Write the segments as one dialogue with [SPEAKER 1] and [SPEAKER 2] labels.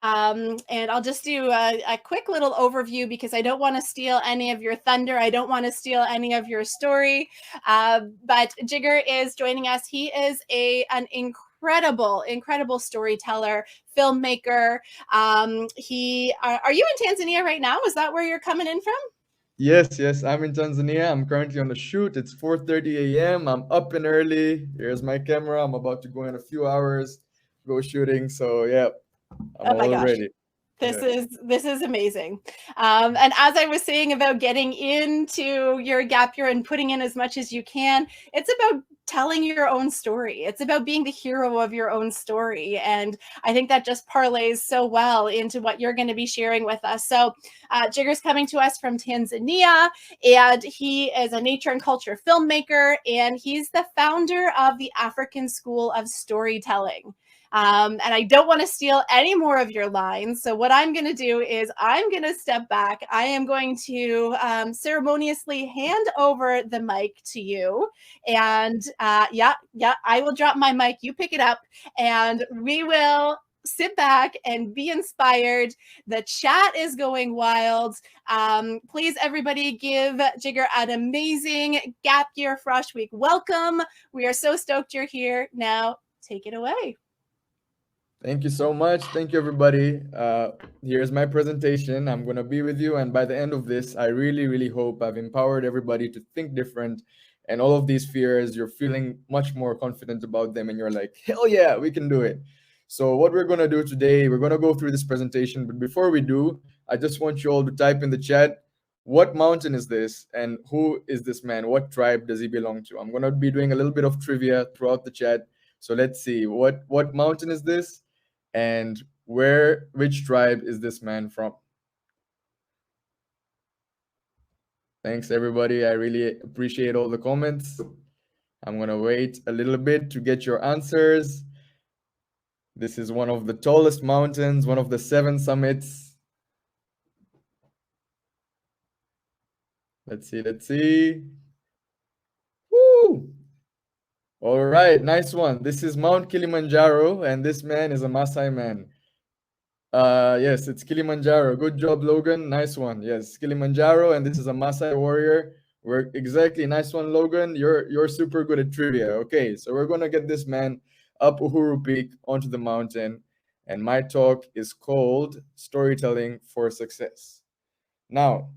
[SPEAKER 1] And I'll just do a quick little overview because I don't want to steal any of your thunder. I don't want to steal any of your story. But Jigar is joining us. He is an incredible storyteller, filmmaker. Are you in Tanzania right now? Is that where you're coming in from?
[SPEAKER 2] Yes, I'm in Tanzania. I'm currently on a shoot. It's 4:30 a.m. I'm up and early. Here's my camera. I'm about to go in a few hours, go shooting. So yeah, I'm
[SPEAKER 1] Oh my
[SPEAKER 2] all
[SPEAKER 1] gosh.
[SPEAKER 2] ready.
[SPEAKER 1] This
[SPEAKER 2] Yeah.
[SPEAKER 1] is amazing. And as I was saying about getting into your gap year and putting in as much as you can, it's about telling your own story. It's about being the hero of your own story. And I think that just parlays so well into what you're going to be sharing with us. So Jigar's coming to us from Tanzania, and he is a nature and culture filmmaker, and he's the founder of the African School of Storytelling. And I don't want to steal any more of your lines. So what I'm going to do is I'm going to step back. I am going to ceremoniously hand over the mic to you. And yeah, I will drop my mic. You pick it up, and we will sit back and be inspired. The chat is going wild. Please, everybody, give Jigar an amazing Gap Year Frosh Week welcome. We are so stoked you're here. Now, take it away.
[SPEAKER 2] Thank you so much. Thank you, everybody. Here's my presentation. I'm going to be with you. And by the end of this, I really hope I've empowered everybody to think different. And all of these fears, you're feeling much more confident about them. And you're like, hell yeah, we can do it. So, what we're going to do today, we're going to go through this presentation. But before we do, I just want you all to type in the chat, what mountain is this? And who is this man? What tribe does he belong to? I'm going to be doing a little bit of trivia throughout the chat. So let's see, what mountain is this? And which tribe is this man from? Thanks, everybody. I really appreciate all the comments. I'm going to wait a little bit to get your answers. This is one of the tallest mountains, one of the 7 summits. Let's see. Woo! All right, nice one. This is Mount Kilimanjaro, and this man is a Maasai man. Yes, it's Kilimanjaro. Good job, Logan. Nice one. Yes, Kilimanjaro, and this is a Maasai warrior. We're exactly nice one, Logan. You're super good at trivia. Okay, so we're gonna get this man up Uhuru Peak onto the mountain, and my talk is called Storytelling for Success. Now,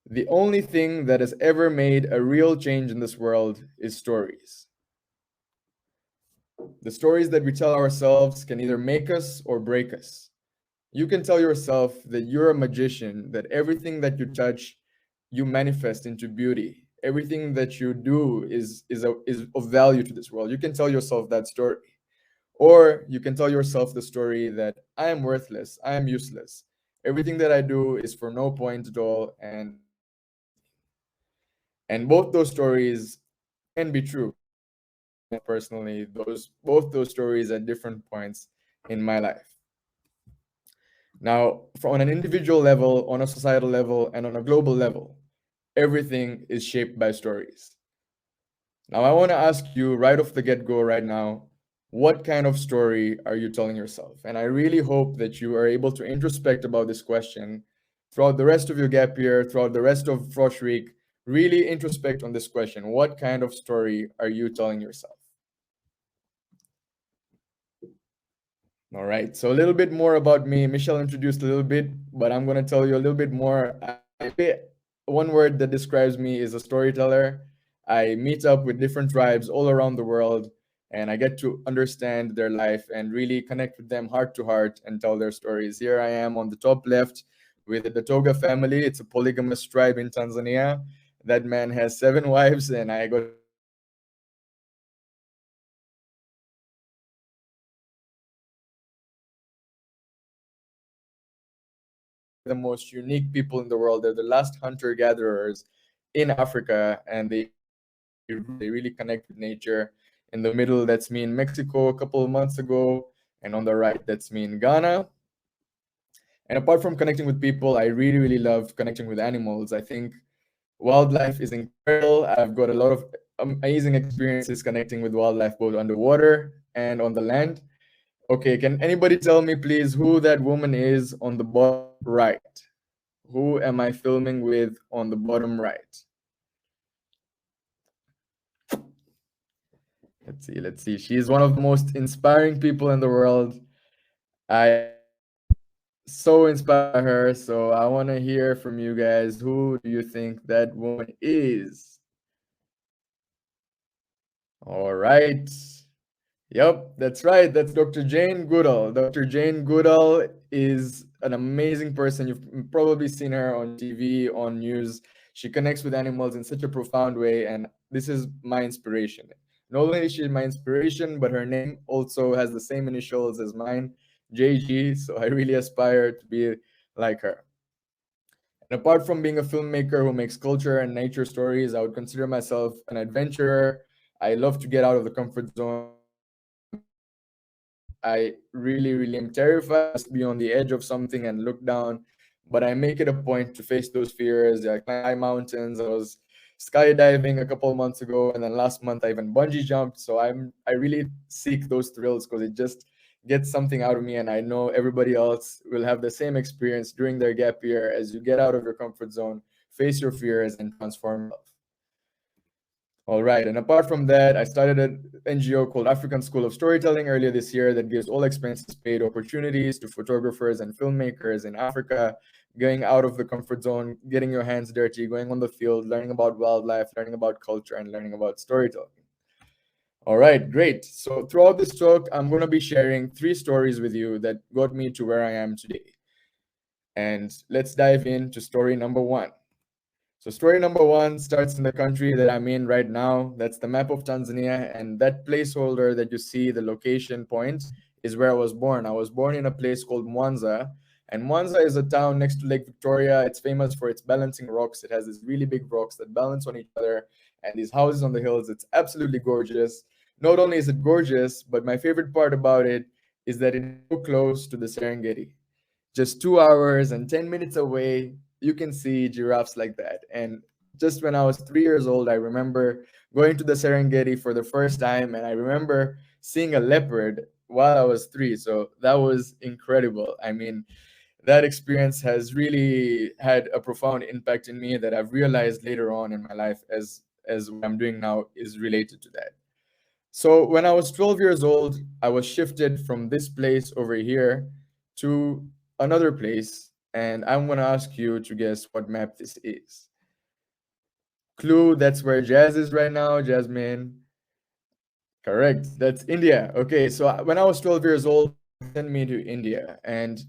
[SPEAKER 2] the only thing that has ever made a real change in this world is stories. The stories that we tell ourselves can either make us or break us. You can tell yourself that you're a magician, that everything that you touch, you manifest into beauty. Everything that you do is of value to this world. You can tell yourself that story. Or you can tell yourself the story that I am worthless, I am useless. Everything that I do is for no point at all. And both those stories can be true. Personally, both those stories at different points in my life. Now, on an individual level, on a societal level, and on a global level, everything is shaped by stories. Now, I want to ask you right off the get-go right now, what kind of story are you telling yourself? And I really hope that you are able to introspect about this question throughout the rest of your gap year, throughout the rest of Frosh Week. Really introspect on this question. What kind of story are you telling yourself? All right, so a little bit more about me. Michelle introduced a little bit, but I'm going to tell you a little bit more. One word that describes me is a storyteller. I meet up with different tribes all around the world, and I get to understand their life and really connect with them heart to heart and tell their stories. Here I am on the top left with the Toga family. It's a polygamous tribe in Tanzania. That man has 7 wives, and I got the most unique people in the world. They're the last hunter-gatherers in Africa, and they really connect with nature. In the middle, that's me in Mexico a couple of months ago, and on the right, that's me in Ghana. And apart from connecting with people, I really love connecting with animals. I think wildlife is incredible. I've got a lot of amazing experiences connecting with wildlife, both underwater and on the land. Okay, can anybody tell me, please, who that woman is on the bottom right? Who am I filming with on the bottom right? Let's see, let's see. She's one of the most inspiring people in the world. I am so inspired by her, so I want to hear from you guys. Who do you think that woman is? All right. Yep, that's right. That's Dr. Jane Goodall. Dr. Jane Goodall is an amazing person. You've probably seen her on TV, on news. She connects with animals in such a profound way, and this is my inspiration. Not only is she my inspiration, but her name also has the same initials as mine, JG. So I really aspire to be like her. And apart from being a filmmaker who makes culture and nature stories, I would consider myself an adventurer. I love to get out of the comfort zone. I really, really am terrified to be on the edge of something and look down, but I make it a point to face those fears. I climb mountains. I was skydiving a couple of months ago, and then last month I even bungee jumped. So I really seek those thrills because it just gets something out of me, and I know everybody else will have the same experience during their gap year as you get out of your comfort zone, face your fears, and transform yourself. All right. And apart from that, I started an NGO called African School of Storytelling earlier this year that gives all expenses paid opportunities to photographers and filmmakers in Africa, going out of the comfort zone, getting your hands dirty, going on the field, learning about wildlife, learning about culture, and learning about storytelling. All right, great. So throughout this talk, I'm going to be sharing 3 stories with you that got me to where I am today. And let's dive into story number 1. So story number 1 starts in the country that I'm in right now. That's the map of Tanzania, and that placeholder that you see, the location point, is where I was born. I was born in a place called Mwanza, and Mwanza is a town next to Lake Victoria. It's famous for its balancing rocks. It has these really big rocks that balance on each other, and these houses on the hills. It's absolutely gorgeous. Not only is it gorgeous, but my favorite part about it is that it's so close to the Serengeti. Just 2 hours and 10 minutes away, you can see giraffes like that. And just when I was 3 years old, I remember going to the Serengeti for the first time, and I remember seeing a leopard while I was 3. So that was incredible. I mean, that experience has really had a profound impact in me that I've realized later on in my life as what I'm doing now is related to that. So when I was 12 years old, I was shifted from this place over here to another place, and I'm going to ask you to guess what map this is. Clue, that's where Jazz is right now, Jasmine. Correct. That's India. Okay, so when I was 12 years old, he sent me to India, and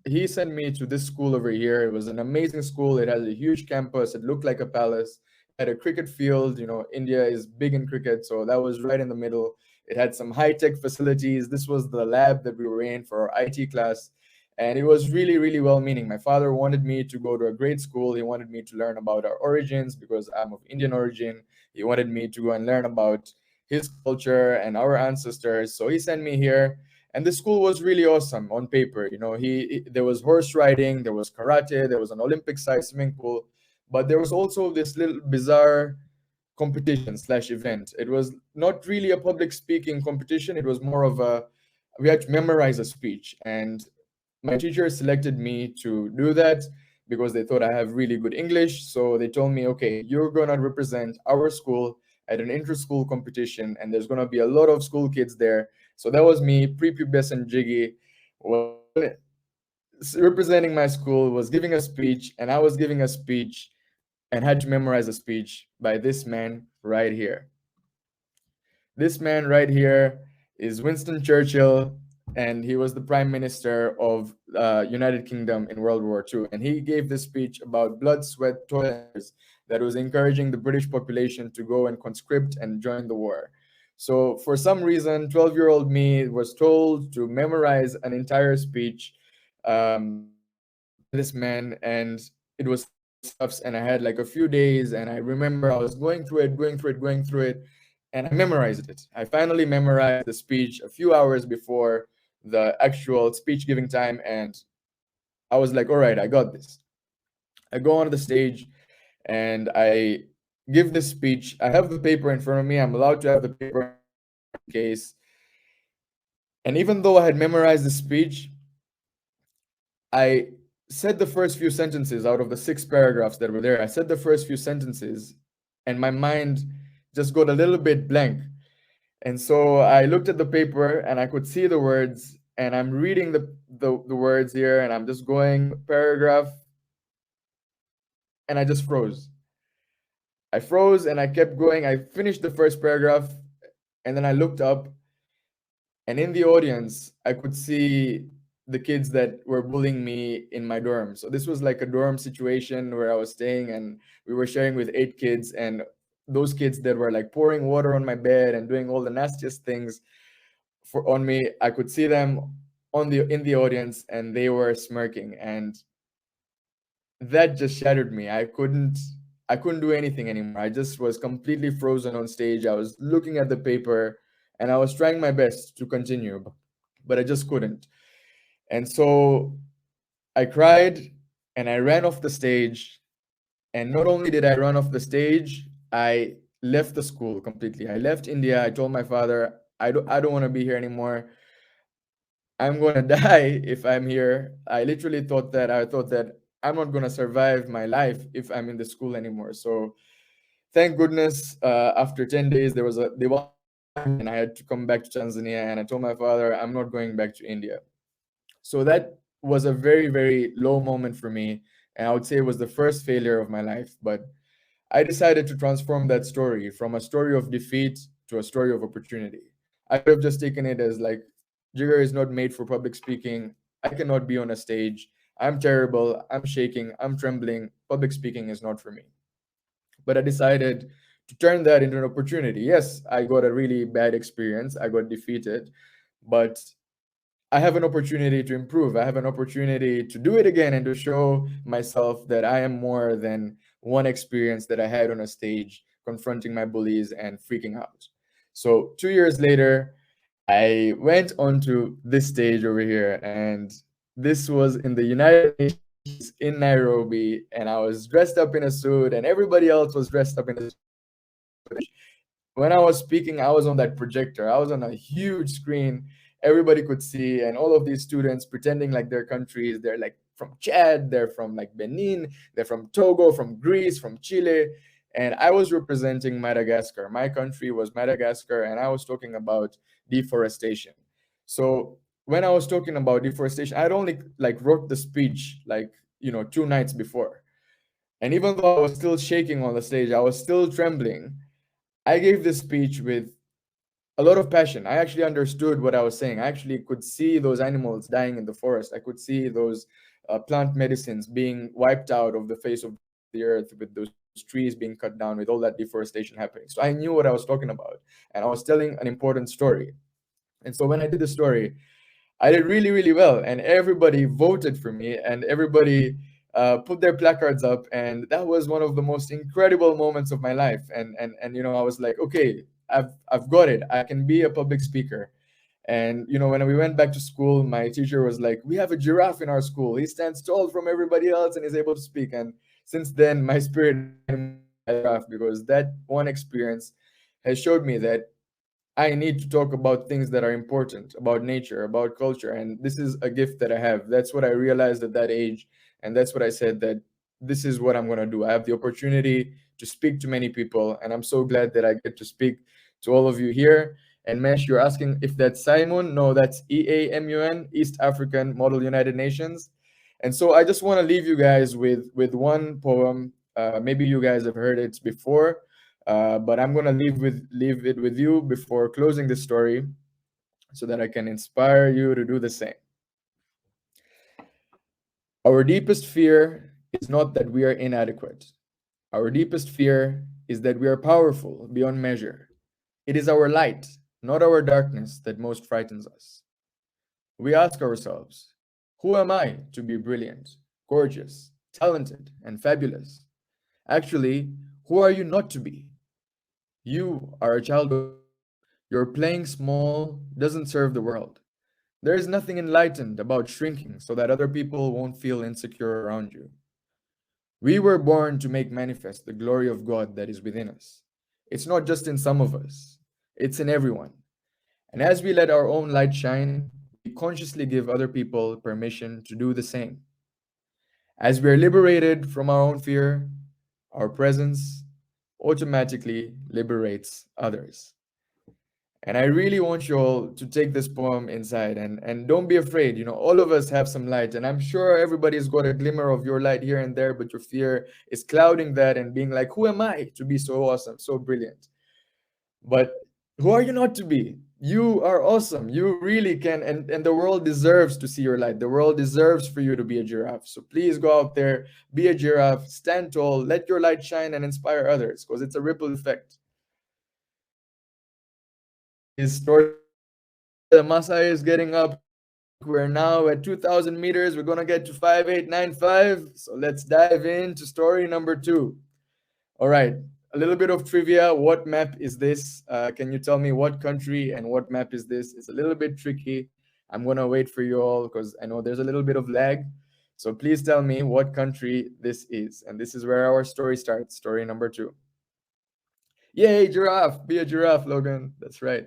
[SPEAKER 2] he sent me to this school over here. It was an amazing school. It had a huge campus. It looked like a palace. It had a cricket field. You know, India is big in cricket, so that was right in the middle. It had some high-tech facilities. This was the lab that we were in for our IT class, and it was really, really well-meaning. My father wanted me to go to a great school. He wanted me to learn about our origins because I'm of Indian origin. He wanted me to go and learn about his culture and our ancestors. So he sent me here, and the school was really awesome on paper. You know, there was horse riding, there was karate, there was an Olympic-sized swimming pool, but there was also this little bizarre competition slash event. It was not really a public speaking competition. It was more of a we had to memorize a speech, and my teacher selected me to do that because they thought I have really good English. So they told me, okay, you're gonna represent our school at an inter-school competition, and there's gonna be a lot of school kids there. So that was me, prepubescent Jiggy, was representing my school, was giving a speech, and I was giving a speech and had to memorize a speech by this man right here. This man right here is Winston Churchill, and he was the Prime Minister of United Kingdom in World War II. And he gave this speech about blood, sweat, toil, and tears that was encouraging the British population to go and conscript and join the war. So for some reason, 12-year-old me was told to memorize an entire speech by this man, and it was stuffs, and I had like a few days, and I remember I was going through it, and I memorized it. I finally memorized the speech a few hours before the actual speech giving time, and I was like, all right, I got this. I go on the stage and I give this speech. I have the paper in front of me. I'm allowed to have the paper in case. And even though I had memorized the speech, I said the first few sentences out of the 6 paragraphs that were there. I said the first few sentences, and my mind just got a little bit blank. And so I looked at the paper and I could see the words, and I'm reading the words here, and I'm just going paragraph, and I just froze. I froze and I kept going. I finished the first paragraph, and then I looked up, and in the audience, I could see the kids that were bullying me in my dorm. So this was like a dorm situation where I was staying, and we were sharing with 8 kids, and those kids that were like pouring water on my bed and doing all the nastiest things for on me, I could see them on the in the audience, and they were smirking, and that just shattered me. I couldn't do anything anymore. I just was completely frozen on stage. I was looking at the paper, and I was trying my best to continue, but I just couldn't. And so I cried, and I ran off the stage. And not only did I run off the stage, I left the school completely. I left India. I told my father, I don't want to be here anymore. I'm going to die if I'm here. I thought that I'm not going to survive my life if I'm in the school anymore. So thank goodness, after 10 days, they wanted to hire me, and I had to come back to Tanzania. And I told my father, I'm not going back to India. So that was a very, very low moment for me. And I would say it was the first failure of my life. But I decided to transform that story from a story of defeat to a story of opportunity. I could have just taken it as like, Jigar is not made for public speaking. I cannot be on a stage. I'm terrible. I'm shaking. I'm trembling. Public speaking is not for me. But I decided to turn that into an opportunity. Yes, I got a really bad experience. I got defeated, but I have an opportunity to improve. I have an opportunity to do it again and to show myself that I am more than one experience that I had on a stage confronting my bullies and freaking out. So 2 years later, I went onto this stage over here, and this was in the United Nations in Nairobi, and I was dressed up in a suit, and everybody else was dressed up in a when I was speaking, I was on that projector. I was on a huge screen. Everybody could see, and all of these students pretending like their countries. They're like from Chad, they're from like Benin, they're from Togo, from Greece, from Chile. And I was representing Madagascar. My country was Madagascar, and I was talking about deforestation. So when I was talking about deforestation, I'd only like wrote the speech like, 2 nights before. And even though I was still shaking on the stage, I was still trembling. I gave this speech with a lot of passion. I actually understood what I was saying. I actually could see those animals dying in the forest. I could see those plant medicines being wiped out of the face of the earth, with those trees being cut down, with all that deforestation happening. So I knew what I was talking about, and I was telling an important story. And so when I did the story, I did really, really well, and everybody voted for me, and everybody put their placards up, and that was one of the most incredible moments of my life. And I was like, okay, I've got it. I can be a public speaker. And when we went back to school, my teacher was like, "We have a giraffe in our school. He stands tall from everybody else and is able to speak." And since then, my spirit is a giraffe, because that one experience has showed me that I need to talk about things that are important, about nature, about culture. And this is a gift that I have. That's what I realized at that age. And that's what I said, that this is what I'm going to do. I have the opportunity to speak to many people. And I'm so glad that I get to speak to all of you here. And Mesh, you're asking if that's Simon. No, that's EAMUN, East African Model United Nations. And so I just want to leave you guys with one poem. Maybe you guys have heard it before, but I'm gonna leave it with you before closing the story, so that I can inspire you to do the same. Our deepest fear is not that we are inadequate. Our deepest fear is that we are powerful beyond measure. It is our light, not our darkness, that most frightens us. We ask ourselves, who am I to be brilliant, gorgeous, talented, and fabulous? Actually, who are you not to be? You are a child of God. Your playing small doesn't serve the world. There is nothing enlightened about shrinking so that other people won't feel insecure around you. We were born to make manifest the glory of God that is within us. It's not just in some of us, it's in everyone. And as we let our own light shine, we consciously give other people permission to do the same. As we are liberated from our own fear, our presence automatically liberates others. And I really want you all to take this poem inside, and don't be afraid. You know, all of us have some light, and I'm sure everybody's got a glimmer of your light here and there, but your fear is clouding that and being like, who am I to be so awesome, so brilliant? But who are you not to be? You are awesome. You really can, and the world deserves to see your light. The world deserves for you to be a giraffe. So please go out there, be a giraffe, stand tall, let your light shine and inspire others, because it's a ripple effect. His story, the Masai is getting up. We're now at 2,000 meters. We're gonna get to 5895. So let's dive into story number 2. All right, a little bit of trivia. What map is this? Can you tell me what country and what map is this? It's a little bit tricky. I'm gonna wait for you all because I know there's a little bit of lag. So please tell me what country this is. And this is where our story starts, story number 2. Yay, giraffe! Be a giraffe, Logan. That's right.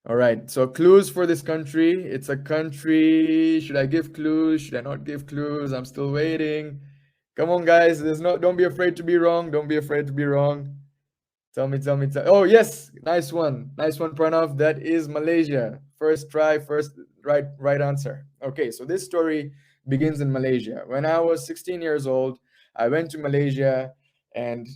[SPEAKER 2] All right, so clues for this country. It's a country. Should I give clues? Should I not give clues? I'm still waiting. Come on, guys. Don't be afraid to be wrong. Don't be afraid to be wrong. Tell me. Oh, yes. Nice one. Nice one, Pranav. That is Malaysia. First try, first right answer. Okay, so this story begins in Malaysia. When I was 16 years old, I went to Malaysia, and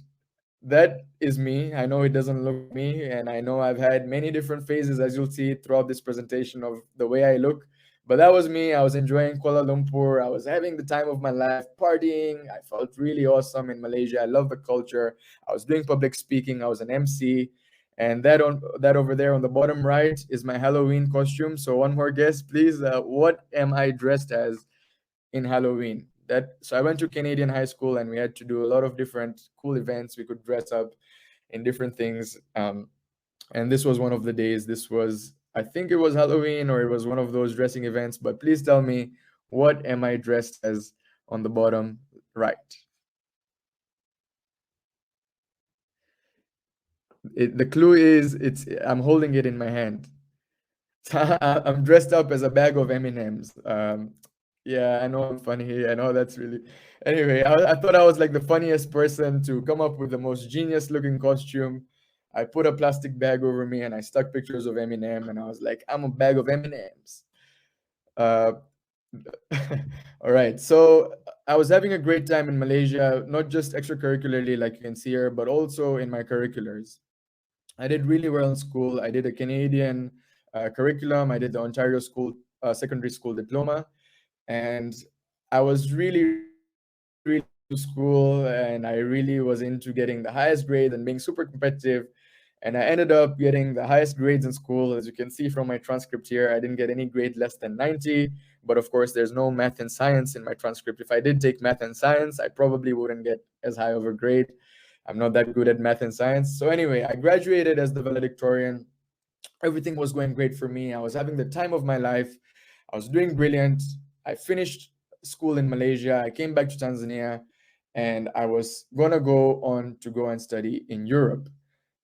[SPEAKER 2] that is me. I know it doesn't look like me, and I know I've had many different phases, as you'll see throughout this presentation, of the way I look. But that was me. I was enjoying Kuala Lumpur. I was having the time of my life, partying. I felt really awesome in Malaysia. I love the culture. I was doing public speaking. I was an MC. And that over there on the bottom right is my Halloween costume. So one more guess, please. What am I dressed as in Halloween? So I went to Canadian high school, and we had to do a lot of different cool events. We could dress up in different things. And this was one of the days. I think it was Halloween, or it was one of those dressing events. But please tell me, what am I dressed as on the bottom right? The clue is I'm holding it in my hand. I'm dressed up as a bag of M&Ms. Yeah, I know I'm funny. I know that's really. Anyway, I thought I was like the funniest person to come up with the most genius looking costume. I put a plastic bag over me, and I stuck pictures of Eminem, and I was like, I'm a bag of M&Ms. Uh, all right. So I was having a great time in Malaysia, not just extracurricularly, like you can see here, but also in my curriculars. I did really well in school. I did a Canadian curriculum. I did the Ontario School Secondary School Diploma, and I was really into school, and I really was into getting the highest grades and being super competitive. And I ended up getting the highest grades in school. As you can see from my transcript here, I didn't get any grade less than 90. But of course, there's no math and science in my transcript. If I did take math and science, I probably wouldn't get as high of a grade. I'm not that good at math and science. So anyway, I graduated as the valedictorian. Everything was going great for me. I was having the time of my life. I was doing brilliant. I finished school in Malaysia. I came back to Tanzania, and I was gonna go and study in Europe.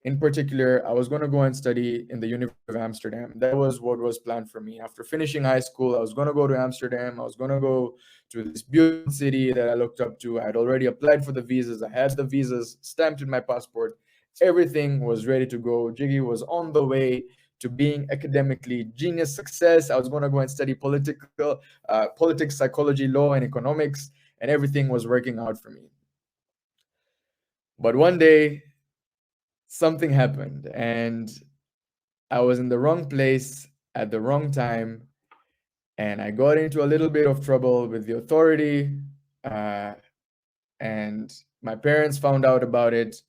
[SPEAKER 2] In particular, I was going to go and study in the University of Amsterdam. That was what was planned for me. After finishing high school, I was going to go to Amsterdam. I was going to go to this beautiful city that I looked up to. I had already applied for the visas. I had the visas stamped in my passport. Everything was ready to go. Jiggy was on the way to being academically genius success. I was going to go and study politics, psychology, law, and economics, and everything was working out for me. But one day, something happened, and I was in the wrong place at the wrong time, and I got into a little bit of trouble with the authority, and my parents found out about it.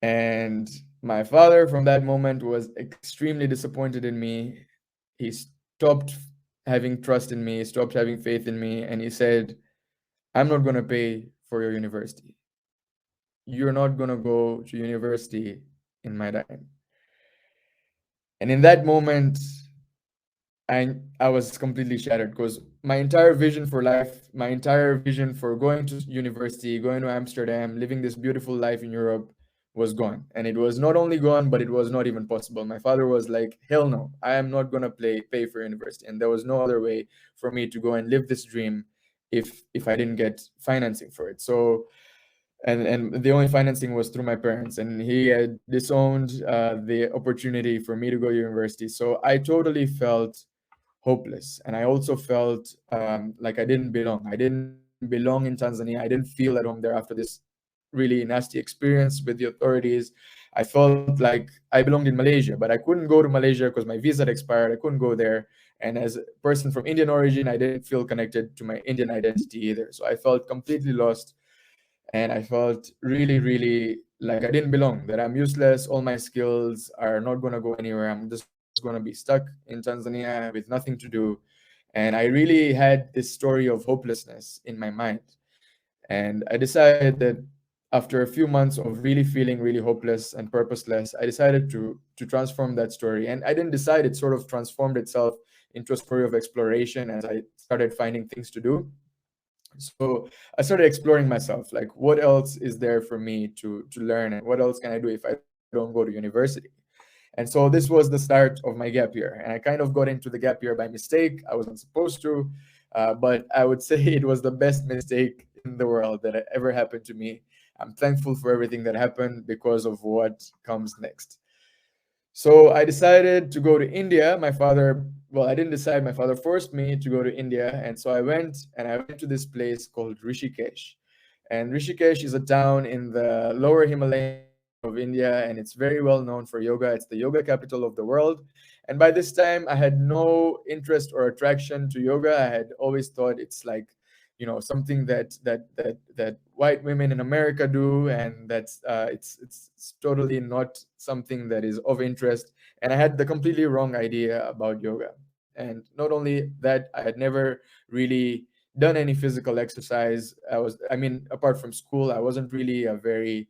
[SPEAKER 2] And my father, from that moment, was extremely disappointed in me. He stopped having trust in me, stopped having faith in me, and he said, I'm not going to pay for your university. You're not going to go to university in my time. And in that moment, I was completely shattered, because my entire vision for life, my entire vision for going to university, going to Amsterdam, living this beautiful life in Europe was gone. And it was not only gone, but it was not even possible. My father was like, hell no, I am not going to pay for university. And there was no other way for me to go and live this dream if I didn't get financing for it. So, and the only financing was through my parents, and he had disowned the opportunity for me to go to university. So I totally felt hopeless, and I also felt like I didn't belong. I didn't belong in Tanzania. I didn't feel at home there after this really nasty experience with the authorities. I felt like I belonged in Malaysia, but I couldn't go to Malaysia because my visa had expired. I couldn't go there. And as a person from Indian origin, I didn't feel connected to my Indian identity either. So I felt completely lost, and I felt really, really like I didn't belong, that I'm useless. All my skills are not going to go anywhere. I'm just going to be stuck in Tanzania with nothing to do. And I really had this story of hopelessness in my mind. And I decided that after a few months of really feeling really hopeless and purposeless, I decided to transform that story. And I didn't decide, it sort of transformed itself into a story of exploration as I started finding things to do. So I started exploring myself, like what else is there for me to learn, and what else can I do if I don't go to university. And so this was the start of my gap year, and I kind of got into the gap year by mistake. I wasn't supposed to, but I would say it was the best mistake in the world that ever happened to me. I'm thankful for everything that happened because of what comes next. So I decided to go to India. My father, well, I didn't decide. My father forced me to go to India. And so I went to this place called Rishikesh. And Rishikesh is a town in the lower Himalayan region of India, and it's very well known for yoga. It's the yoga capital of the world. And by this time, I had no interest or attraction to yoga. I had always thought it's like, something that white women in America do, and it's totally not something that is of interest. And I had the completely wrong idea about yoga. And not only that, I had never really done any physical exercise. I mean, apart from school, I wasn't really a very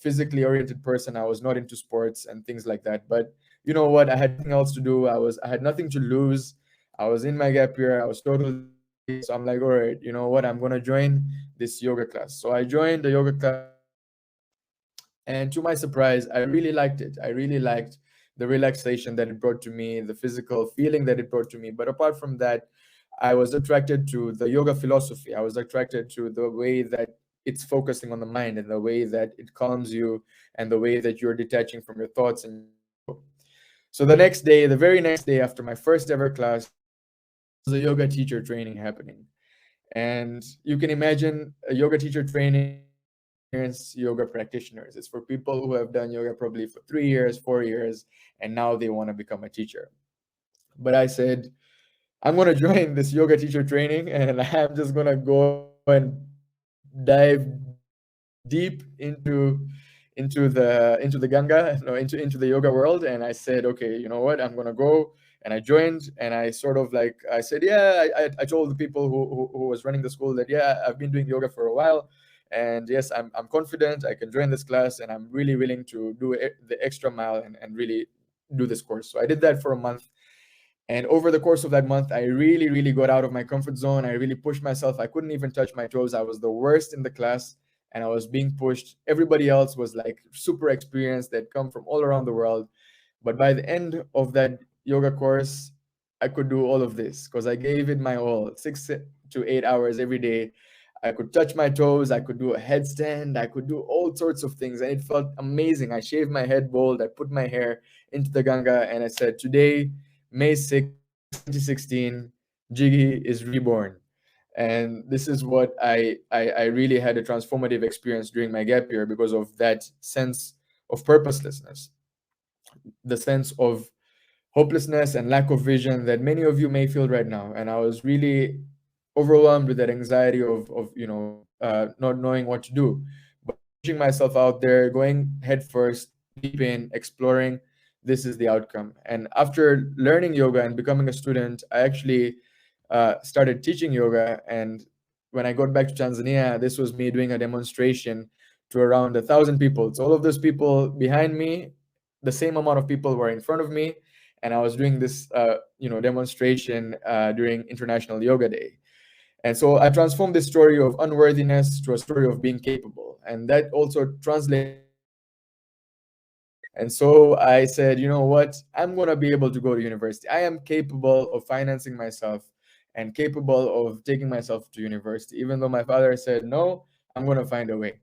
[SPEAKER 2] physically oriented person. I was not into sports and things like that. But you know what? I had nothing else to do. I had nothing to lose. I was in my gap year. I was totally free. So I'm like, all right, you know what? I'm gonna join this yoga class. So I joined the yoga class, and to my surprise, I really liked it. I really liked the relaxation that it brought to me, the physical feeling that it brought to me. But apart from that, I was attracted to the yoga philosophy. I was attracted to the way that it's focusing on the mind, and the way that it calms you, and the way that you're detaching from your thoughts and you're letting go. So the next day, the very next day after my first ever class, there was a yoga teacher training happening. And you can imagine a yoga teacher training is for experienced yoga practitioners. It's for people who have done yoga probably for 3 years, 4 years, and now they want to become a teacher. But I said, I'm going to join this yoga teacher training, and I'm just going to go and dive deep into the Ganga, no, into the yoga world. And I said, okay, you know what? I'm gonna go. And I joined, and I sort of like I said, yeah. I told the people who was running the school that yeah, I've been doing yoga for a while, and yes, I'm confident I can join this class, and I'm really willing to do the extra mile and really do this course. So I did that for a month, and over the course of that month, I really, really got out of my comfort zone. I really pushed myself. I couldn't even touch my toes. I was the worst in the class, and I was being pushed. Everybody else was like super experienced. They'd come from all around the world. But by the end of that yoga course, I could do all of this because I gave it my all, 6 to 8 hours every day. I could touch my toes. I could do a headstand. I could do all sorts of things. And it felt amazing. I shaved my head bald. I put my hair into the Ganga, and I said, today, May 6th, 2016, Jiggy is reborn. And this is what I really had a transformative experience during my gap year because of that sense of purposelessness, the sense of hopelessness and lack of vision that many of you may feel right now. And I was really overwhelmed with that anxiety of not knowing what to do, but pushing myself out there, going head first, deep in, exploring. This is the outcome. And after learning yoga and becoming a student, I actually started teaching yoga. And when I got back to Tanzania, this was me doing a demonstration to around 1,000 people. So all of those people behind me, the same amount of people were in front of me, and I was doing this demonstration during International Yoga Day. And so I transformed this story of unworthiness to a story of being capable, and that also translated into And so I said, you know what? I'm going to be able to go to university. I am capable of financing myself and capable of taking myself to university. Even though my father said, no, I'm going to find a way.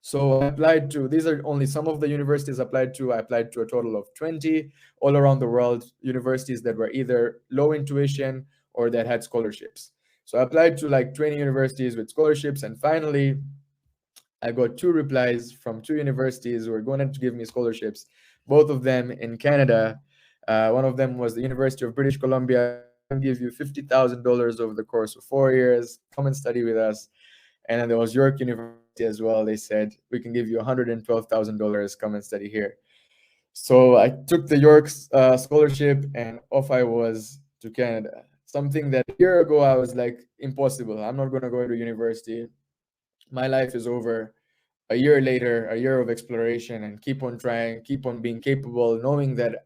[SPEAKER 2] So I applied to, these are only some of the universities I applied to. I applied to a total of 20 all around the world, universities that were either low in tuition or that had scholarships. So I applied to like 20 universities with scholarships. And finally, I got two replies from two universities who were going to give me scholarships, both of them in Canada. One of them was the University of British Columbia. They said, we can give you $50,000 over the course of 4 years. Come and study with us. And then there was York University as well. They said, we can give you $112,000. Come and study here. So I took the York scholarship and off I was to Canada. Something that a year ago I was like, impossible. I'm not going to go to university. My life is over. A year later, a year of exploration and keep on trying, keep on being capable, knowing that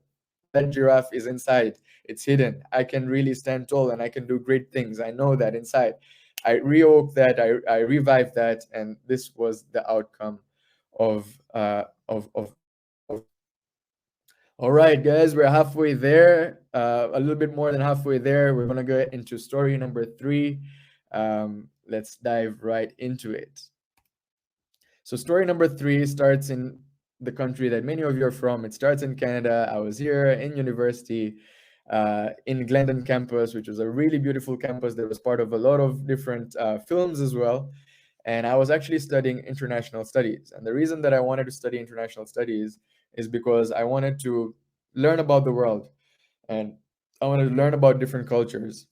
[SPEAKER 2] that giraffe is inside. It's hidden. I can really stand tall and I can do great things. I know that inside. I reawoke that, I revived that, and this was the outcome of of all right, guys, we're halfway there, a little bit more than halfway there. We're gonna go into story number 3. Let's dive right into it. So story number 3 starts in the country that many of you are from. It starts in Canada. I was here in university, in Glendon campus, which was a really beautiful campus that was part of a lot of different films as well. And I was actually studying international studies. And the reason that I wanted to study international studies is because I wanted to learn about the world, and I wanted to learn about different cultures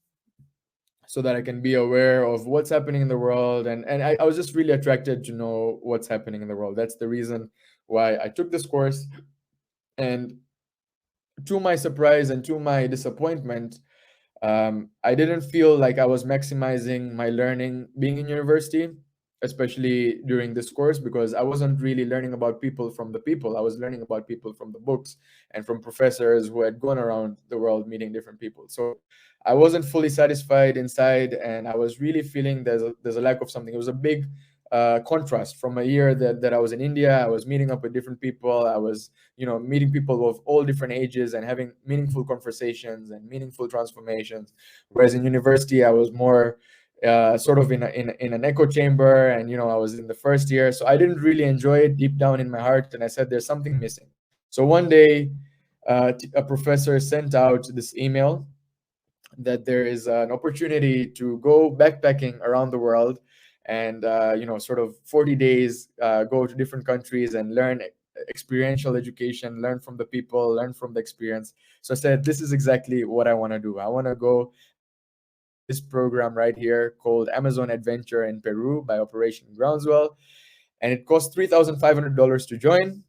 [SPEAKER 2] so that I can be aware of what's happening in the world. And I was just really attracted to know what's happening in the world. That's the reason why I took this course. And to my surprise and to my disappointment, I didn't feel like I was maximizing my learning being in university, especially during this course, because I wasn't really learning about people from the people. I was learning about people from the books and from professors who had gone around the world meeting different people. So I wasn't fully satisfied inside, and I was really feeling there's a lack of something. It was a big contrast from a year that I was in India. I was meeting up with different people. I was, meeting people of all different ages and having meaningful conversations and meaningful transformations. Whereas in university, I was more sort of in an echo chamber, and I was in the first year, so I didn't really enjoy it deep down in my heart. And I said, there's something missing. So one day, a professor sent out this email that there is an opportunity to go backpacking around the world and sort of 40 days, go to different countries and learn experiential education, learn from the people, learn from the experience. So I said, this is exactly what I want to do. I want to go. I signed up for this program right here called Amazon Adventure in Peru by Operation Groundswell, and it cost $3,500 to join.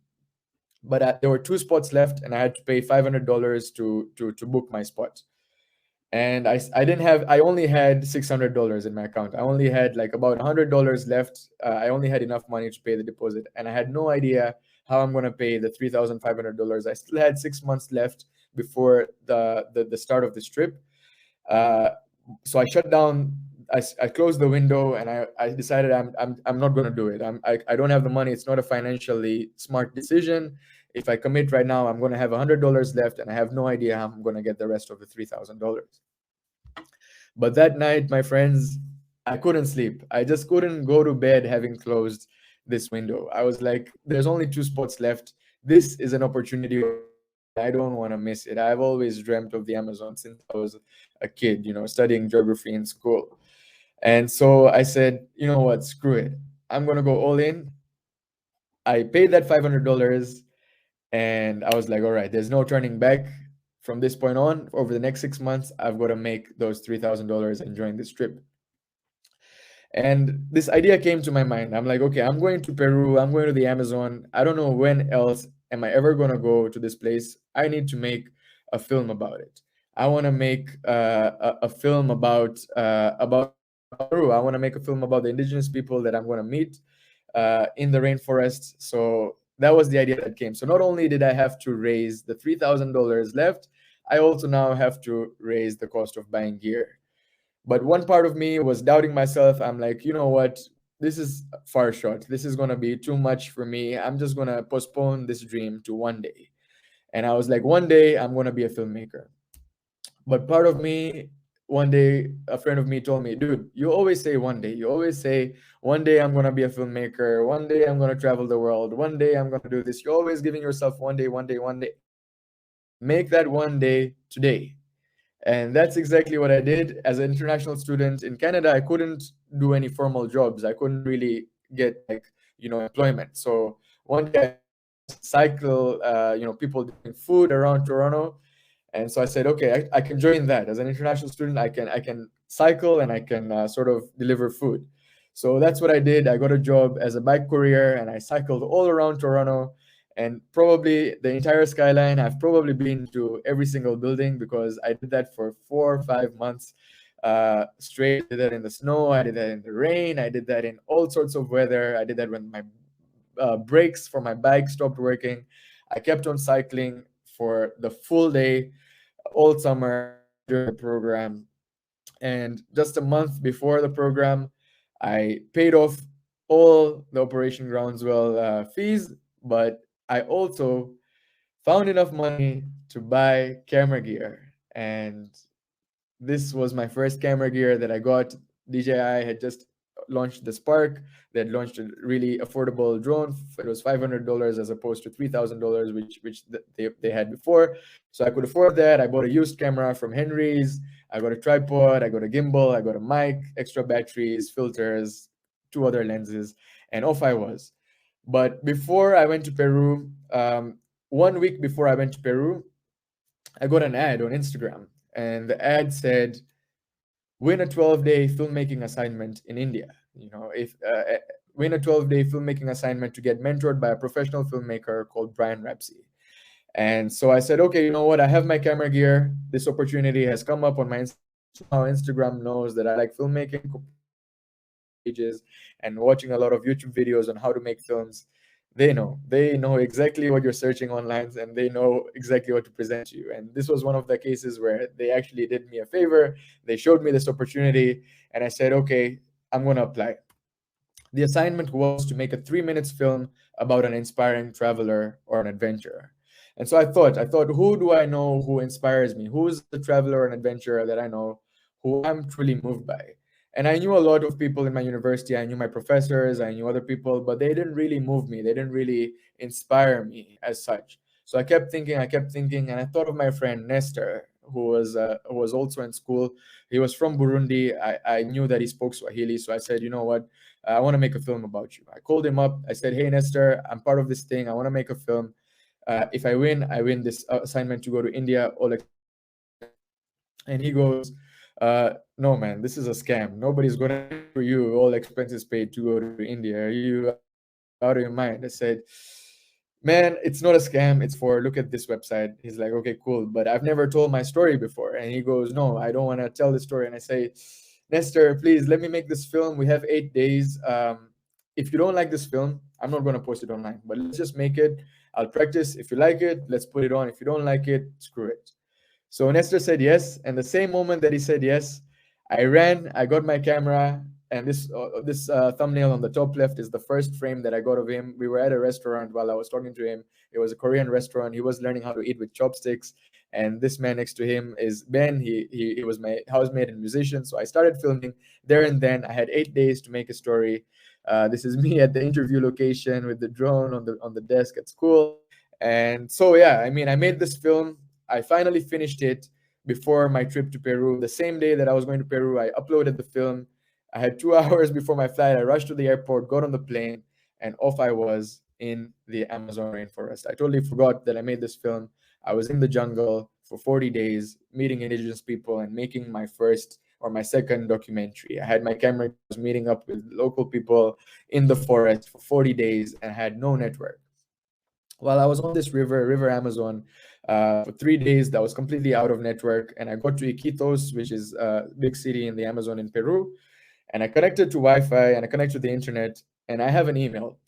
[SPEAKER 2] But there were 2 spots left, and I had to pay $500 to book my spot. And I didn't have, I only had $600 in my account. I only had like about $100 left. I only had enough money to pay the deposit, and I had no idea how I'm going to pay the $3,500. I still had 6 months left before the start of this trip. So I shut down. I closed the window, and I decided I'm not going to do it. I don't have the money. It's not a financially smart decision. If I commit right now, I'm going to have $100 left, and I have no idea how I'm going to get the rest of the $3,000. But that night, my friends, I couldn't sleep. I just couldn't go to bed having closed this window. I was like, there's only 2 spots left. This is an opportunity of a lifetime, and I don't want to miss it. I've always dreamt of the Amazon since I was a kid, studying geography in school. And so I said, you know what, screw it. I'm going to go all in. I paid that $500, and I was like, all right, there's no turning back. From this point on, over the next 6 months, I've got to make those $3,000 and join this trip. And this idea came to my mind. I'm like, okay, I'm going to Peru, I'm going to the Amazon. I don't know when else am I ever going to go to this place. I need to make a film about it. I want to make a film about Peru. I want to make a film about the indigenous people that I'm going to meet in the rainforest. So that was the idea that came. So not only did I have to raise the $3,000 left, I also now have to raise the cost of buying gear. But one part of me was doubting myself. I'm like, you know what? this is far short. This is gonna be too much for me. I'm just gonna postpone this dream to one day. And I was like, one day I'm gonna be a filmmaker. But part of me, one day, a friend of me told me, dude, you always say one day. You always say, one day I'm gonna be a filmmaker. One day I'm gonna travel the world. One day I'm gonna do this. You're always giving yourself one day, one day, one day. Make that one day today. And that's exactly what I did. As an international student in Canada, I couldn't do any formal jobs. I couldn't really get like, employment. So one day I saw this cycle, people doing food around Toronto. And so I said, okay, I can join that. As an international student, I can cycle and I can sort of deliver food. So that's what I did. I got a job as a bike courier and I cycled all around Toronto, and probably the entire skyline. I've probably been to every single building because I did that for 4 or 5 months straight. I did that in the snow. I did that in the rain. I did that in all sorts of weather. I did that when my brakes for my bike stopped working. I kept on cycling for the full day all summer during the program. And just a month before the program, I paid off all the Operation Groundswell fees, but I also found enough money to buy camera gear. And this was my first camera gear that I got. DJI had just launched the Spark. They had launched a really affordable drone. It was $500 as opposed to $3,000, which they had before. So I could afford that. I bought a used camera from Henry's. I got a tripod. I got a gimbal. I got a mic, extra batteries, filters, two other lenses, and off I was. But before I went to Peru, 1 week before I went to Peru, I got an ad on Instagram, and the ad said, "Win a 12-day filmmaking assignment in India. If win a 12-day filmmaking assignment to get mentored by a professional filmmaker called Brian Rapsey." And so I said, okay, you know what? I have my camera gear. This opportunity has come up on my Instagram. Somehow Instagram knows that I like filmmaking, pages, and watching a lot of YouTube videos on how to make films. They know exactly what you're searching online, and they know exactly what to present to you. And this was one of the cases where they actually did me a favor. They showed me this opportunity, and I said, okay, I'm going to apply. The assignment was to make a 3 minutes film about an inspiring traveler or an adventurer. And so I thought, who do I know who inspires me? Who's the traveler or an adventurer that I know who I'm truly moved by? And I knew a lot of people in my university. I knew my professors, I knew other people, but they didn't really move me. They didn't really inspire me as such. So I kept thinking, and I thought of my friend Nestor, who was also in school. He was from Burundi. I knew that he spoke Swahili, so I said, you know what? I want to make a film about you. I called him up. I said, hey, Nestor, I'm part of this thing. I want to make a film. If I win this assignment to go to India, all expenses paid. And he goes, no, man, this is a scam. Nobody's going to pay for you all expenses paid to go to India. Are you out of your mind? I said, man, it's not a scam. It's for, look at this website. He's like, okay, cool. But I've never told my story before. And he goes, no, I don't want to tell the story. And I say, Nestor, please let me make this film. We have 8 days. If you don't like this film, I'm not going to post it online, but let's just make it. I'll practice. If you like it, let's put it on. If you don't like it, screw it. So Nestor said yes, and the same moment that he said yes, I ran. I got my camera, and this thumbnail on the top left is the first frame that I got of him. We were at a restaurant while I was talking to him. It was a Korean restaurant. He was learning how to eat with chopsticks, and this man next to him is Ben. He was my housemate and musician. So I started filming there and then. I had 8 days to make a story. This is me at the interview location with the drone on the desk at school. And so yeah, I mean, I made this film. I finally finished it before my trip to Peru. The same day that I was going to Peru, I uploaded the film. I had 2 hours before my flight. I rushed to the airport, got on the plane, and off I was in the Amazon rainforest. I totally forgot that I made this film. I was in the jungle for 40 days, meeting indigenous people and making my first or my second documentary. I had my camera, I was meeting up with local people in the forest for 40 days and I had no network. While I was on this river Amazon, for 3 days, that was completely out of network. And I got to Iquitos, which is a big city in the Amazon in Peru. And I connected to Wi-Fi and I connected to the internet. And I have an email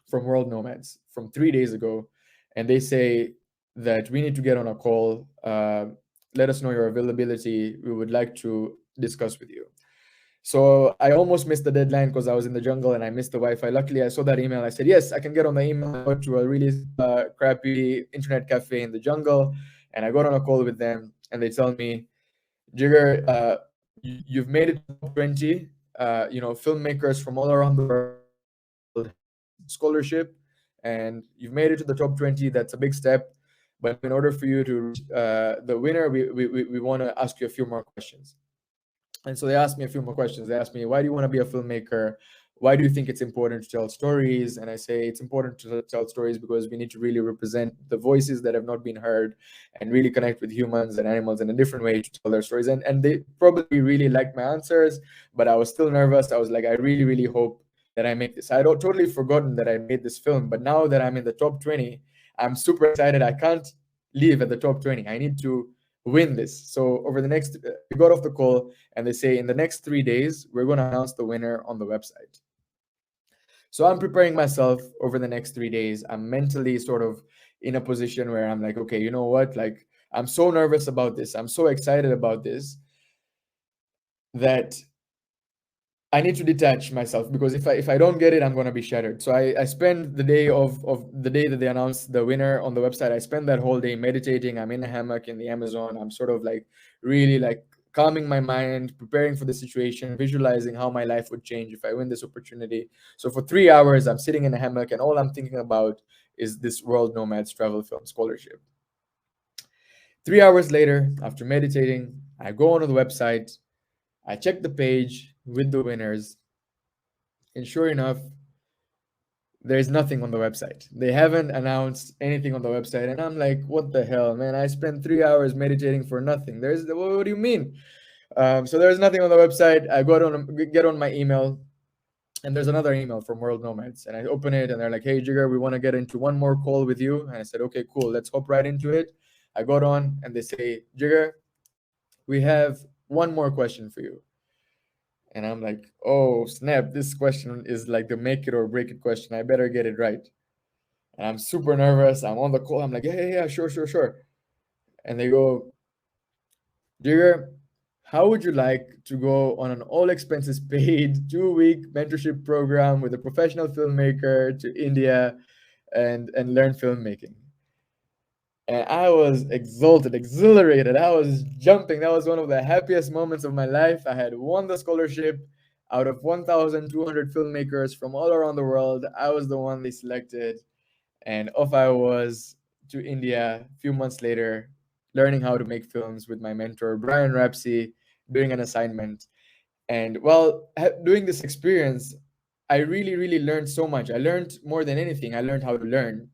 [SPEAKER 2] from World Nomads from 3 days ago. And they say that we need to get on a call. Let us know your availability. We would like to discuss with you. So I almost missed the deadline because I was in the jungle and I missed the Wi-Fi. Luckily, I saw that email. I said, yes, I can get on the email. I went to a really crappy internet cafe in the jungle, and I got on a call with them, and they tell me, Jigar, you've made it to top 20. Filmmakers from all around the world have this scholarship, and you've made it to the top 20. That's a big step. But in order for you to reach the winner, we want to ask you a few more questions. And so they asked me a few more questions. They asked me, why do you want to be a filmmaker? Why do you think it's important to tell stories? And I say it's important to tell stories because we need to really represent the voices that have not been heard and really connect with humans and animals in a different way to tell their stories. And they probably really liked my answers, but I was still nervous. I was like, I really, really hope that I make this. I had totally forgotten that I made this film, but now that I'm in the top 20, I'm super excited. I can't leave at the top 20. I need to win this. So over the next, we got off the call and they say in the next 3 days, we're going to announce the winner on the website. So I'm preparing myself over the next 3 days. I'm mentally sort of in a position where I'm like, okay, you know what? Like, I'm so nervous about this. I'm so excited about this that I need to detach myself, because if I don't get it, I'm going to be shattered. So I spend the day of the day that they announce the winner on the website. I spend that whole day meditating. I'm in a hammock in the Amazon. I'm sort of like really like calming my mind, preparing for the situation, visualizing how my life would change if I win this opportunity. So for 3 hours, I'm sitting in a hammock and all I'm thinking about is this World Nomads Travel Film Scholarship. 3 hours later, after meditating, I go onto the website. I check the page with the winners, and sure enough, there's nothing on the website. They haven't announced anything on the website, and I'm like, what the hell, man? I spent 3 hours meditating for nothing. What do you mean? So there's nothing on the website. I get on my email, and there's another email from World Nomads, and I open it, and they're like, hey, Jigar, we want to get into one more call with you. And I said, okay, cool, let's hop right into it. I got on, and they say, Jigar, we have one more question for you. And I'm like, oh, snap, this question is like the make it or break it question. I better get it right. And I'm super nervous. I'm on the call. I'm like, yeah, sure, sure, sure. And they go, Jigger, how would you like to go on an all expenses paid 2 week mentorship program with a professional filmmaker to India and learn filmmaking? And I was exalted, exhilarated. I was jumping. That was one of the happiest moments of my life. I had won the scholarship out of 1,200 filmmakers from all around the world. I was the one they selected. And off I was to India a few months later, learning how to make films with my mentor, Brian Rapsey, doing an assignment. And while doing this experience, I really, really learned so much. I learned more than anything. I learned how to learn,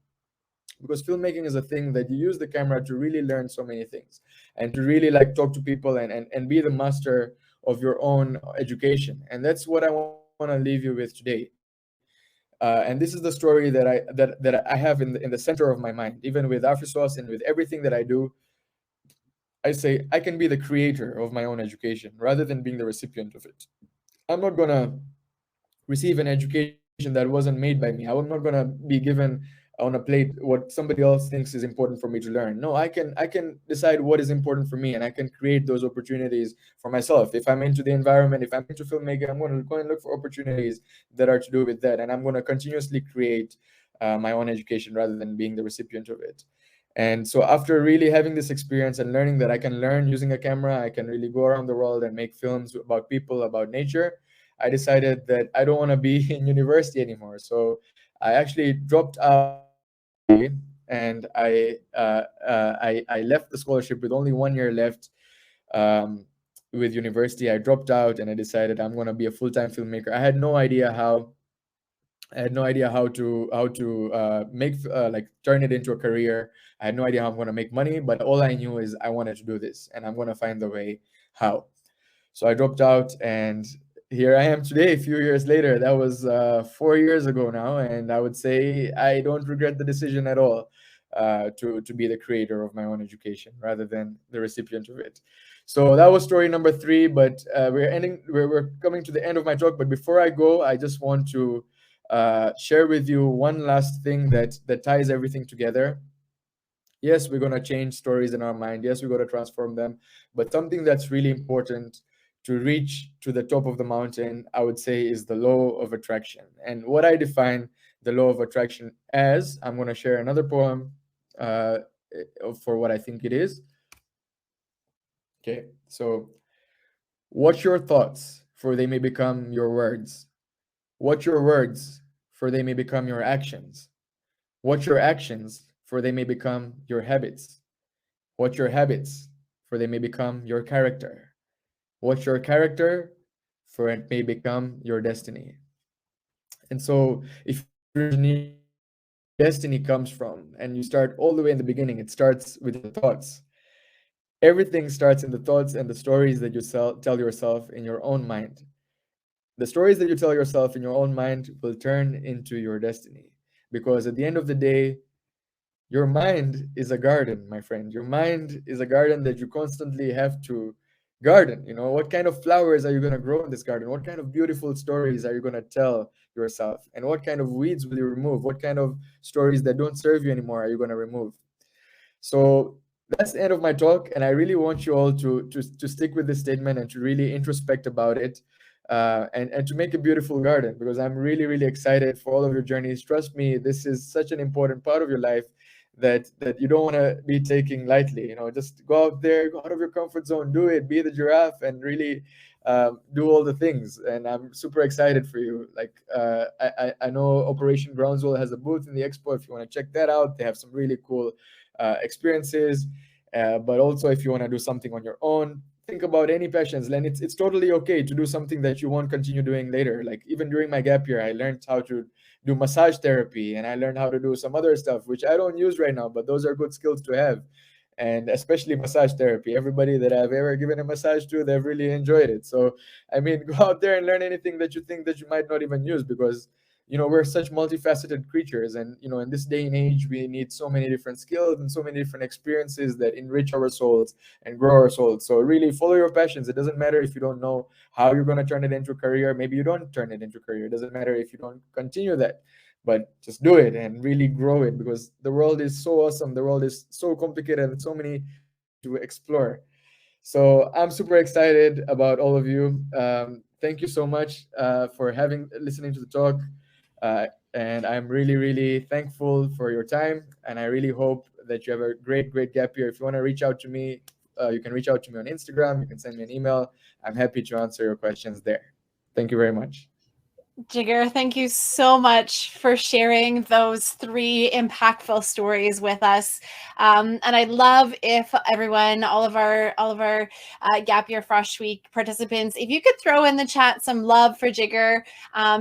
[SPEAKER 2] because filmmaking is a thing that you use the camera to really learn so many things and to really like talk to people and be the master of your own education. And that's what I want to leave you with today. And this is the story that I have in the center of my mind. Even with AfriSauce and with everything that I do, I say I can be the creator of my own education rather than being the recipient of it. I'm not gonna receive an education that wasn't made by me. I'm not gonna be given on a plate what somebody else thinks is important for me to learn. No, I can decide what is important for me, and I can create those opportunities for myself. If I'm into the environment, if I'm into filmmaking, I'm going to go and look for opportunities that are to do with that, and I'm going to continuously create my own education rather than being the recipient of it. And so after really having this experience and learning that I can learn using a camera, I can really go around the world and make films about people, about nature, I decided that I don't want to be in university anymore. So I actually dropped out of university, and I left the scholarship with only 1 year left. Um, with university, I dropped out and I decided I'm going to be a full-time filmmaker. I had no idea how to make like turn it into a career. I had no idea how I'm going to make money, but all I knew is I wanted to do this, and I'm going to find the way how. So I dropped out, and here I am today, a few years later. That was 4 years ago now, and I would say I don't regret the decision at all, to be the creator of my own education rather than the recipient of it. So that was story number 3. But we're coming to the end of my talk. But before I go, I just want to share with you one last thing that ties everything together. Yes, we're going to change stories in our mind. Yes, we're going to transform them. But something that's really important to reach to the top of the mountain, I would say, is the law of attraction. And what I define the law of attraction as, I'm going to share another poem uh, for what I think it is. Okay, so watch your thoughts, for they may become your words. Watch your words, for they may become your actions. Watch your actions, for they may become your habits. Watch your habits, for they may become your character. Watch your character, for it may become your destiny. And so, if you really engineer where your destiny comes from, and you start all the way in the beginning, it starts with your thoughts. Everything starts in the thoughts and the stories that you tell yourself in your own mind. The stories that you tell yourself in your own mind will turn into your destiny. Because at the end of the day, your mind is a garden, my friend. Your mind is a garden that you constantly have to garden. You know, what kind of flowers are you going to grow in this garden? What kind of beautiful stories are you going to tell yourself? And what kind of weeds will you remove? What kind of stories that don't serve you anymore are you going to remove? So that's the end of my talk, and I really want you all to stick with this statement and to really introspect about it, and to make a beautiful garden, because I'm really really excited for all of your journeys. Trust me, this is such an important part of your life that you don't want to be taking lightly. You know, just go out there, go out of your comfort zone, do it, be the giraffe, and really do all the things. And I'm super excited for you. Like I know Operation Groundswell has a booth in the expo. If you want to check that out, they have some really cool experiences. But also, if you want to do something on your own, think about any passions. And it's totally okay to do something that you won't continue doing later. Like even during my gap year, I learned how to do massage therapy, and I learned how to do some other stuff which I don't use right now, but those are good skills to have. And especially massage therapy, everybody that I've ever given a massage to, they've really enjoyed it. So I mean, go out there and learn anything that you think that you might not even use, because we're such multifaceted creatures, and in this day and age we need so many different skills and so many different experiences that enrich our souls and grow our souls. So really follow your passions. It doesn't matter if you don't know how you're going to turn it into a career. Maybe you don't turn it into a career. It doesn't matter if you don't continue that, but just do it and really grow it, because the world is so awesome. The world is so complicated and so many things to explore. So I'm super excited about all of you. Thank you so much for listening to the talk. And I'm really, really thankful for your time. And I really hope that you have a great, great gap year. If you want to reach out to me, you can reach out to me on Instagram. You can send me an email. I'm happy to answer your questions there. Thank you very much.
[SPEAKER 1] Jigar, thank you so much for sharing those 3 impactful stories with us. And I'd love if everyone, all of our Gap Year Frosh Week participants, if you could throw in the chat some love for Jigar,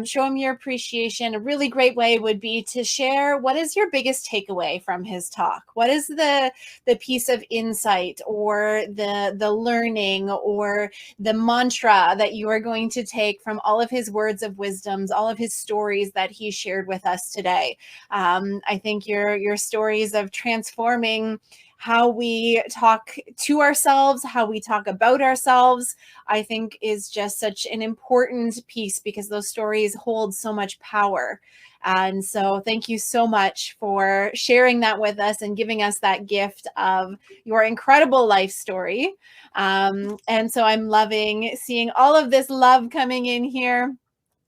[SPEAKER 1] show him your appreciation. A really great way would be to share what is your biggest takeaway from his talk. What is the piece of insight or the learning or the mantra that you are going to take from all of his words of wisdom, all of his stories that he shared with us today. I think your stories of transforming how we talk to ourselves, how we talk about ourselves, I think is just such an important piece, because those stories hold so much power. And so thank you so much for sharing that with us and giving us that gift of your incredible life story. And so I'm loving seeing all of this love coming in here.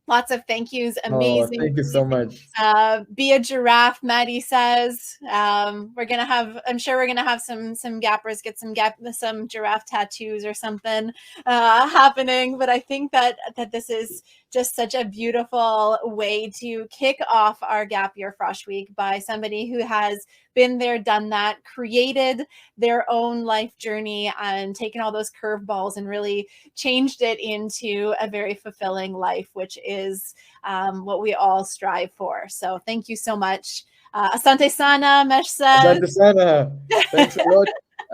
[SPEAKER 1] Lots of thank yous.
[SPEAKER 2] Oh,
[SPEAKER 1] Amazing.
[SPEAKER 2] thank you so much.
[SPEAKER 1] Be a giraffe, Maddie says. I'm sure we're gonna have some gappers get some giraffe tattoos or something happening. But I think that this is just such a beautiful way to kick off our Gap Year Frosh Week by somebody who has been there, done that, created their own life journey, and taken all those curveballs and really changed it into a very fulfilling life, which is what we all strive for. So thank you so much. Asante sana, Mesh says.
[SPEAKER 2] Asante sana. Thanks a lot.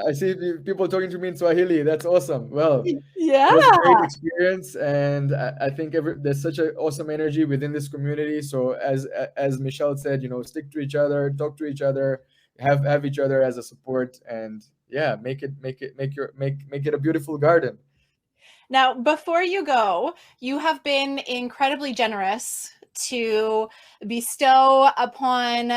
[SPEAKER 2] I see people talking to me in Swahili. That's awesome. Well,
[SPEAKER 1] Yeah.
[SPEAKER 2] it was a great experience, and I think there's such an awesome energy within this community. So as Michelle said, stick to each other, talk to each other, have each other as a support, and yeah, make it a beautiful garden.
[SPEAKER 1] Now, before you go, you have been incredibly generous to bestow upon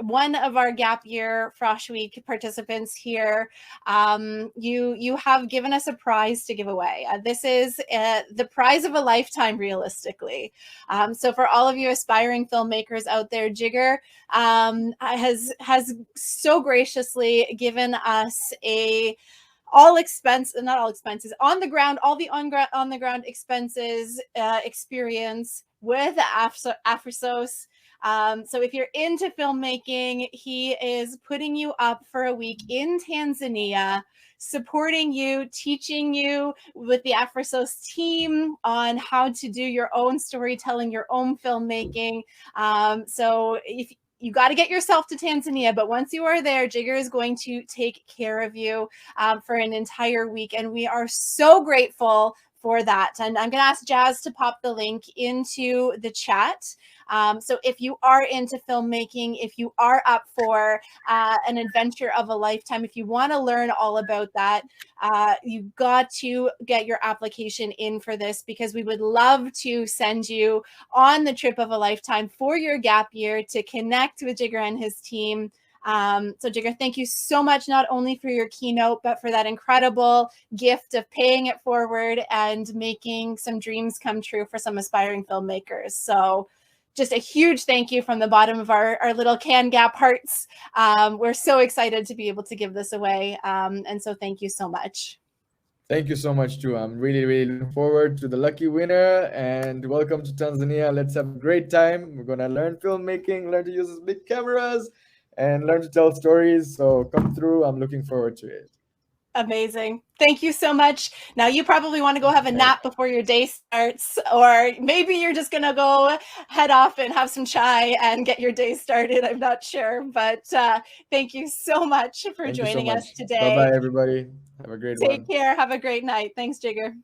[SPEAKER 1] one of our Gap Year Frosh Week participants here. You have given us a prize to give away. This is the prize of a lifetime, realistically. So for all of you aspiring filmmakers out there, Jigar has so graciously given us all the ground expenses experience with Afrosos. So if you're into filmmaking, he is putting you up for a week in Tanzania, supporting you, teaching you with the Afrosos team on how to do your own storytelling, your own filmmaking. So if you got to get yourself to Tanzania, but once you are there, Jigar is going to take care of you for an entire week. And we are so grateful for that. And I'm going to ask Jazz to pop the link into the chat. So if you are into filmmaking, if you are up for an adventure of a lifetime, if you want to learn all about that, you've got to get your application in for this, because we would love to send you on the trip of a lifetime for your gap year to connect with Jigar and his team. So Jigar, thank you so much, not only for your keynote, but for that incredible gift of paying it forward and making some dreams come true for some aspiring filmmakers. So just a huge thank you from the bottom of our little CanGap hearts. We're so excited to be able to give this away. And so thank you so much.
[SPEAKER 2] Thank you so much, too. I'm really, really looking forward to the lucky winner, and welcome to Tanzania. Let's have a great time. We're going to learn filmmaking, learn to use these big cameras, and learn to tell stories. So come through. I'm looking forward to it.
[SPEAKER 1] Amazing. Thank you so much. Now you probably want to go have a nap before your day starts, or maybe you're just going to go head off and have some chai and get your day started. I'm not sure, but thank you so much for joining us today.
[SPEAKER 2] Bye-bye, everybody. Have a great one.
[SPEAKER 1] Take care. Have a great night. Thanks, Jigar.